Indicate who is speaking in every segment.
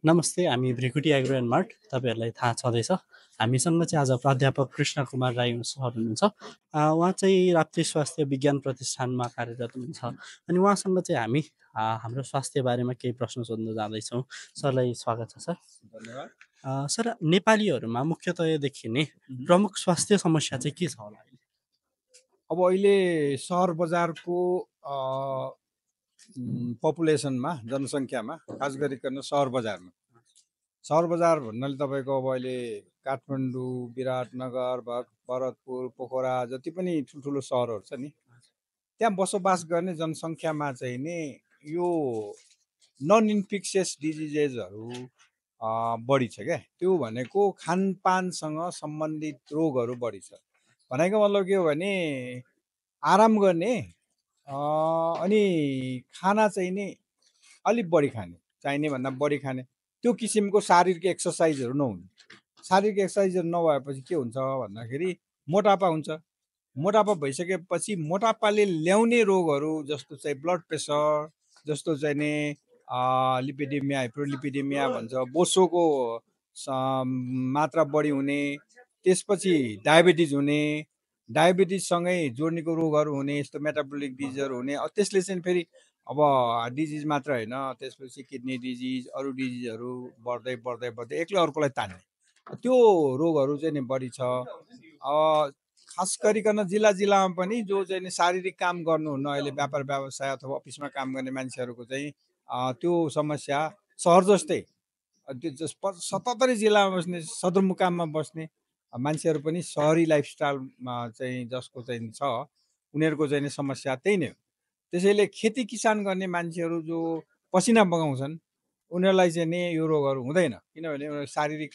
Speaker 1: नमस्ते, हामी भृकुटी agro and mart तपाईँहरूलाई थाहा छँदैछ। हामीसँग चाहिँ आज प्राध्यापक कृष्ण कुमार राई सर हुनुहुन्छ। उहाँ चाहिँ राप्ती स्वास्थ्य विज्ञान प्रतिष्ठानमा कार्यरत हुनुहुन्छ अनि उहाँसँग चाहिँ हामी हाम्रो स्वास्थ्य बारेमा केही प्रश्न सोध्न जाँदैछौँ। सरलाई स्वागत छ सर।
Speaker 2: धन्यवाद।
Speaker 1: सर, नेपालीहरूमा मुख्यतया देखिने प्रमुख स्वास्थ्य समस्या चाहिँ के छ होला अहिले?
Speaker 2: अब अहिले सहर बजारको पपुलेसनमा जनसङ्ख्यामा खास गरिकन सहर बजार भन्नाले तपाईँको अब अहिले काठमाडौँ, विराटनगर, भरतपुर, पोखरा जति पनि ठुल्ठुलो सहरहरू छ नि, त्यहाँ बसोबास गर्ने जनसङ्ख्यामा चाहिँ नि यो नन इन्फेक्सियस डिजिजेसहरू बढी छ क्या। त्यो भनेको खानपानसँग सम्बन्धित रोगहरू बढी छ। भनेको मतलब के हो भने आराम गर्ने अनि खाना चाहिँ नि अलिक बढी खाने, चाहिने भन्दा बढी खाने, त्यो किसिमको शारीरिक एक्सर्साइजहरू नहुने। शारीरिक एक्सर्साइजहरू नभएपछि के हुन्छ भन्दाखेरि मोटापा हुन्छ। मोटापा भइसकेपछि मोटापाले ल्याउने रोगहरू जस्तो चाहिँ ब्लड प्रेसर, जस्तो चाहिँ नि लिपिडेमिया, हाइपरलिपिडेमिया भन्छ, बोसोको मात्रा बढी हुने, त्यसपछि डायबिटिज हुने, डायबिटिजसँगै जोड्नेको रोगहरू हुने, यस्तो मेटाबोलिक डिजिजहरू हुने। त्यसले चाहिँ फेरि अब डिजिज मात्र होइन, त्यसपछि किडनी डिजिज, अरू डिजिजहरू बढ्दै बढ्दै बढ्दै एक्लै अर्कोलाई तान्ने, त्यो रोगहरू चाहिँ नि बढी छ। खास गरिकन जिल्लामा पनि जो चाहिँ शारीरिक काम गर्नुहुन्न, अहिले व्यापार व्यवसाय अथवा अफिसमा काम गर्ने मान्छेहरूको चाहिँ त्यो समस्या सहर जस्तै त्यो 77 जिल्लामा बस्ने, सदरमुकाममा बस्ने मान्छेहरू पनि सहरी लाइफस्टाइलमा चाहिँ जसको चाहिँ छ, उनीहरूको चाहिँ समस्या त्यही नै हो। त्यसैले खेती किसान गर्ने मान्छेहरू जो पसिना बगाउँछन् उनीहरूलाई चाहिँ नि यो रोगहरू हुँदैन, किनभने उनीहरू शारीरिक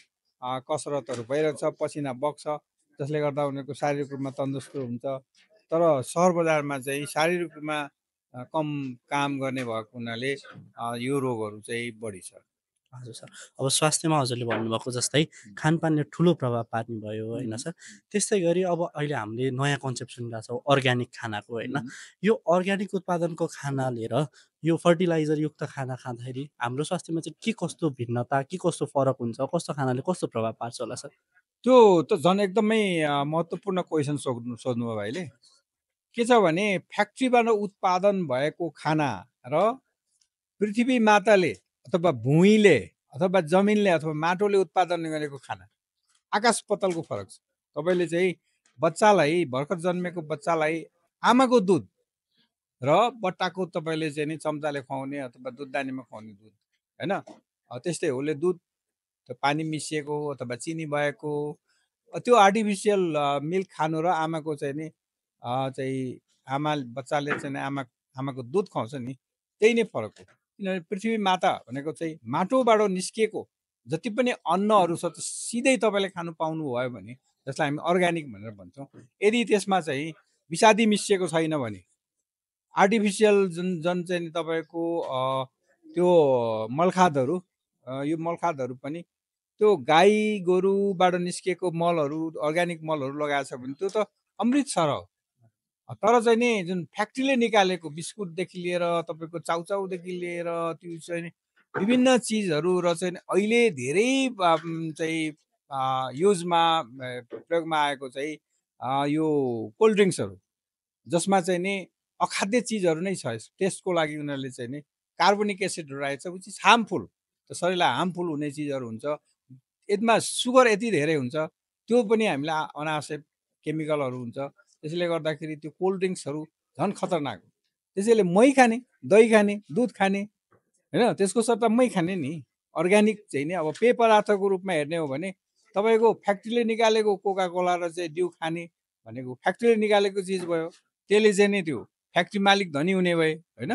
Speaker 2: कसरतहरू भइरहेछ, पसिना बग्छ, जसले गर्दा उनीहरूको शारीरिक रूपमा तन्दुरुस्त हुन्छ। तर सहर बजारमा चाहिँ शारीरिक रूपमा कम काम गर्ने भएको हुनाले यो रोगहरू चाहिँ बढी छ।
Speaker 1: हजुर सर। अब स्वास्थ्यमा हजुरले भन्नुभएको जस्तै खानपानले ठुलो प्रभाव पार्ने भयो होइन सर। त्यस्तै गरी अब अहिले हामीले नयाँ कन्सेप्ट सुनिरहेको छौँ अर्ग्यानिक खानाको होइन। यो अर्ग्यानिक उत्पादनको खानाले र यो फर्टिलाइजरयुक्त खाना खाँदाखेरि हाम्रो स्वास्थ्यमा चाहिँ के कस्तो भिन्नता, के कस्तो फरक हुन्छ, कस्तो खानाले कस्तो प्रभाव पार्छ होला सर?
Speaker 2: त्यो त झन् एकदमै महत्त्वपूर्ण क्वेसन सोध्नुभयो भाइले। के छ भने फ्याक्ट्रीबाट उत्पादन भएको खाना र पृथ्वी माताले अथवा भुइँले अथवा जमिनले अथवा माटोले उत्पादन गरेको खाना आकाश पतलको फरक छ। तपाईँले चाहिँ बच्चालाई, भर्खर जन्मेको बच्चालाई आमाको दुध र बट्टाको तपाईँले चाहिँ नि चम्चाले खुवाउने अथवा दुधदानीमा खुवाउने दुध होइन, त्यस्तै हो। उसले दुध पानी मिसिएको अथवा चिनी भएको त्यो आर्टिफिसियल मिल्क खानु र आमाको चाहिँ नि बच्चाले चाहिँ आमाको दुध खुवाउँछ नि, त्यही नै फरक हो। किनभने पृथ्वी माता भनेको चाहिँ माटोबाट निस्किएको जति पनि अन्नहरू छ सिधै तपाईँले खानु पाउनुभयो भने, जसलाई हामी अर्ग्यानिक भनेर भन्छौँ। यदि त्यसमा चाहिँ विषादी मिसिएको छैन भने, आर्टिफिसियल जुन चाहिँ तपाईँको त्यो मलखादहरू, यो मलखादहरू पनि त्यो गाई गोरुबाट निस्किएको मलहरू, अर्ग्यानिक मलहरू लगाएको छ भने त्यो त अमृत सर हो। तर चाहिँ नि जुन फ्याक्ट्रीले निकालेको बिस्कुटदेखि लिएर तपाईँको चाउचाउदेखि लिएर त्यो चाहिँ विभिन्न चिजहरू र चाहिँ अहिले धेरै चाहिँ युजमा प्रयोगमा आएको चाहिँ यो कोल्ड ड्रिङ्क्सहरू, जसमा चाहिँ नि अखाद्य चिजहरू नै छ। टेस्टको लागि उनीहरूले चाहिँ नि कार्बोनिक एसिडहरू राखेको छ, विच इज हार्मफुल, शरीरलाई हार्मफुल हुने चिजहरू हुन्छ। यसमा सुगर यति धेरै हुन्छ, त्यो पनि हामीलाई अनावश्यक केमिकलहरू हुन्छ। त्यसले गर्दाखेरि त्यो कोल्ड ड्रिङ्क्सहरू झन् खतरनाक हो। त्यसैले मही खाने, दही खाने, दुध खाने होइन, त्यसको सट्टा मही खाने नि। अर्ग्यानिक चाहिँ नि अब पेय पदार्थको रूपमा हेर्ने हो भने तपाईँको फ्याक्ट्रीले निकालेको कोका कोला र चाहिँ डिउ खाने भनेको फ्याक्ट्रीले निकालेको चिज भयो। त्यसले चाहिँ नि त्यो फ्याक्ट्री मालिक धनी हुने भए होइन।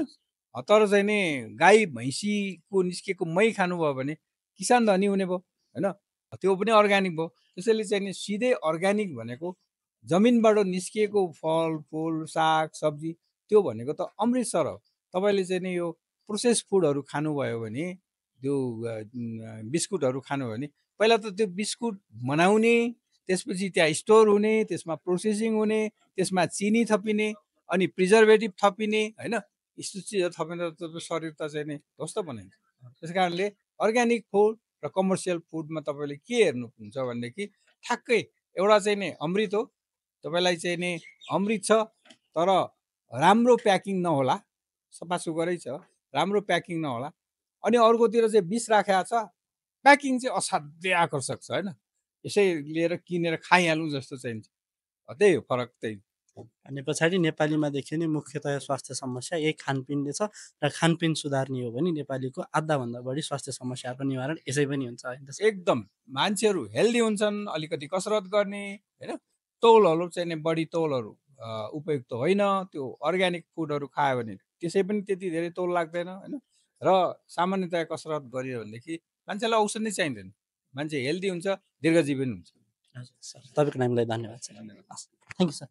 Speaker 2: तर चाहिँ नि गाई भैँसीको निस्केको मही खानुभयो भने किसान धनी हुने भयो होइन, त्यो पनि अर्ग्यानिक भयो। त्यसैले चाहिँ नि सिधै अर्ग्यानिक भनेको जमिनबाट निस्किएको फल फुल साग सब्जी, त्यो भनेको त अमृत सर हो। तपाईँले चाहिँ नि यो प्रोसेस फुडहरू खानुभयो भने, त्यो बिस्कुटहरू खानुभयो भने, पहिला त त्यो बिस्कुट बनाउने, त्यसपछि त्यहाँ स्टोर हुने, त्यसमा प्रोसेसिङ हुने, त्यसमा चिनी थपिने, अनि प्रिजर्भेटिभ थपिने होइन, यस्तो चिजहरू थपेर त शरीर त चाहिँ नि ध्वस्त बनाइन्छ। त्यस कारणले अर्ग्यानिक फुड र कमर्सियल फुडमा तपाईँले के हेर्नुहुन्छ भनेदेखि ठ्याक्कै एउटा चाहिँ नि अमृत हो, तपाईँलाई चाहिँ नि अमृत छ तर राम्रो प्याकिङ नहोला, सफासुग्घरै छ, राम्रो प्याकिङ नहोला। अनि अर्कोतिर चाहिँ विष राखेको छ, प्याकिङ चाहिँ असाध्यै आकर्षक छ होइन, यसै लिएर किनेर खाइहालौँ जस्तो चाहिन्छ। त्यही हो फरक त्यही।
Speaker 1: अनि पछाडि नेपालीमा देखियो नि मुख्यतया स्वास्थ्य समस्या यही खानपिनले छ र खानपिन सुधार्ने हो भने नेपालीको आधाभन्दा बढी स्वास्थ्य समस्याको निवारण यसै पनि हुन्छ होइन त?
Speaker 2: एकदम मान्छेहरू हेल्दी हुन्छन्, अलिकति कसरत गर्ने होइन, तौलहरू चाहिँ नि बढी तौलहरू उपयुक्त होइन। त्यो अर्ग्यानिक फुडहरू खायो भने त्यसै पनि त्यति धेरै तौल लाग्दैन होइन। र सामान्यतया कसरत गरियो भनेदेखि मान्छेलाई औषध नै चाहिँदैन, मान्छे हेल्दी हुन्छ, दीर्घजीवी हुन्छ।
Speaker 1: हजुर सर, तपाईँको नामलाई धन्यवाद सर।
Speaker 2: धन्यवाद।
Speaker 1: Thank you sir.